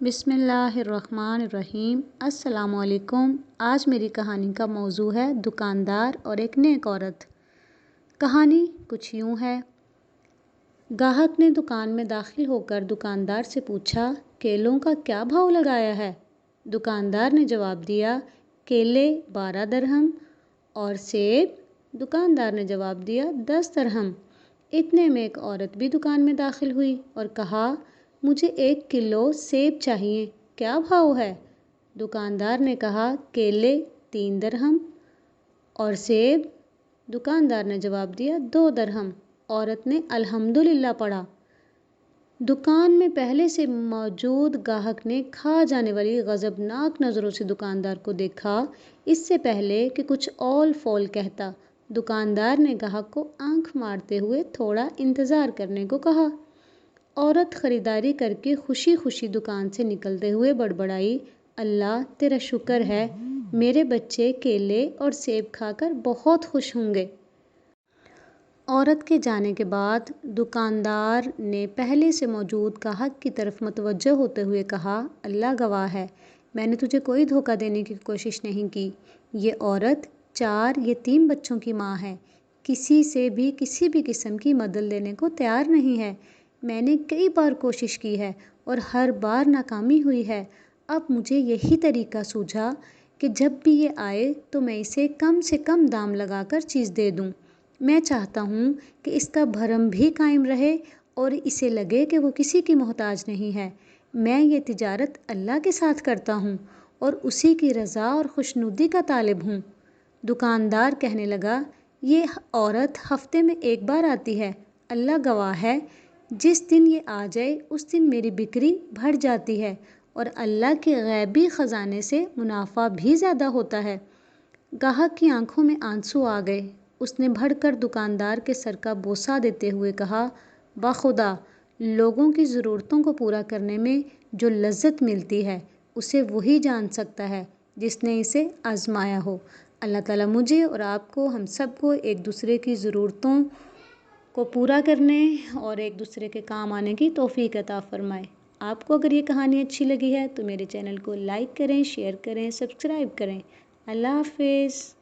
بسم اللہ الرحمن الرحیم۔ السلام علیکم۔ آج میری کہانی کا موضوع ہے دکاندار اور ایک نیک عورت۔ کہانی کچھ یوں ہے۔ گاہک نے دکان میں داخل ہو کر دکاندار سے پوچھا، کیلوں کا کیا بھاؤ لگایا ہے؟ دکاندار نے جواب دیا، کیلے 12 درہم اور سیب؟ دکاندار نے جواب دیا 10 درہم۔ اتنے میں ایک عورت بھی دکان میں داخل ہوئی اور کہا، مجھے 1 کلو سیب چاہیے، کیا بھاؤ ہے؟ دکاندار نے کہا، کیلے 3 درہم اور سیب؟ دکاندار نے جواب دیا 2 درہم۔ عورت نے الحمدللہ پڑھا۔ دکان میں پہلے سے موجود گاہک نے کھا جانے والی غضبناک نظروں سے دکاندار کو دیکھا۔ اس سے پہلے کہ کچھ اول فول کہتا، دکاندار نے گاہک کو آنکھ مارتے ہوئے تھوڑا انتظار کرنے کو کہا۔ عورت خریداری کر کے خوشی خوشی دکان سے نکلتے ہوئے بڑبڑائی، اللہ تیرا شکر ہے، میرے بچے کیلے اور سیب کھا کر بہت خوش ہوں گے۔ عورت کے جانے کے بعد دکاندار نے پہلے سے موجود گاہک کی طرف متوجہ ہوتے ہوئے کہا، اللہ گواہ ہے، میں نے تجھے کوئی دھوکہ دینے کی کوشش نہیں کی۔ یہ عورت 4 یتیم بچوں کی ماں ہے، کسی سے بھی کسی بھی قسم کی مدد لینے کو تیار نہیں ہے۔ میں نے کئی بار کوشش کی ہے اور ہر بار ناکامی ہوئی ہے۔ اب مجھے یہی طریقہ سوجھا کہ جب بھی یہ آئے تو میں اسے کم سے کم دام لگا کر چیز دے دوں۔ میں چاہتا ہوں کہ اس کا بھرم بھی قائم رہے اور اسے لگے کہ وہ کسی کی محتاج نہیں ہے۔ میں یہ تجارت اللہ کے ساتھ کرتا ہوں اور اسی کی رضا اور خوشنودی کا طالب ہوں۔ دکاندار کہنے لگا، یہ عورت ہفتے میں 1 بار آتی ہے، اللہ گواہ ہے، جس دن یہ آ جائے اس دن میری بکری بڑھ جاتی ہے اور اللہ کے غیبی خزانے سے منافع بھی زیادہ ہوتا ہے۔ گاہک کی آنکھوں میں آنسو آ گئے۔ اس نے بڑھ کر دکاندار کے سر کا بوسہ دیتے ہوئے کہا، بخدا، لوگوں کی ضرورتوں کو پورا کرنے میں جو لذت ملتی ہے اسے وہی جان سکتا ہے جس نے اسے آزمایا ہو۔ اللہ تعالیٰ مجھے اور آپ کو، ہم سب کو ایک دوسرے کی ضرورتوں کو پورا کرنے اور ایک دوسرے کے کام آنے کی توفیق عطا فرمائے۔ آپ کو اگر یہ کہانی اچھی لگی ہے تو میرے چینل کو لائک کریں، شیئر کریں، سبسکرائب کریں۔ اللہ حافظ۔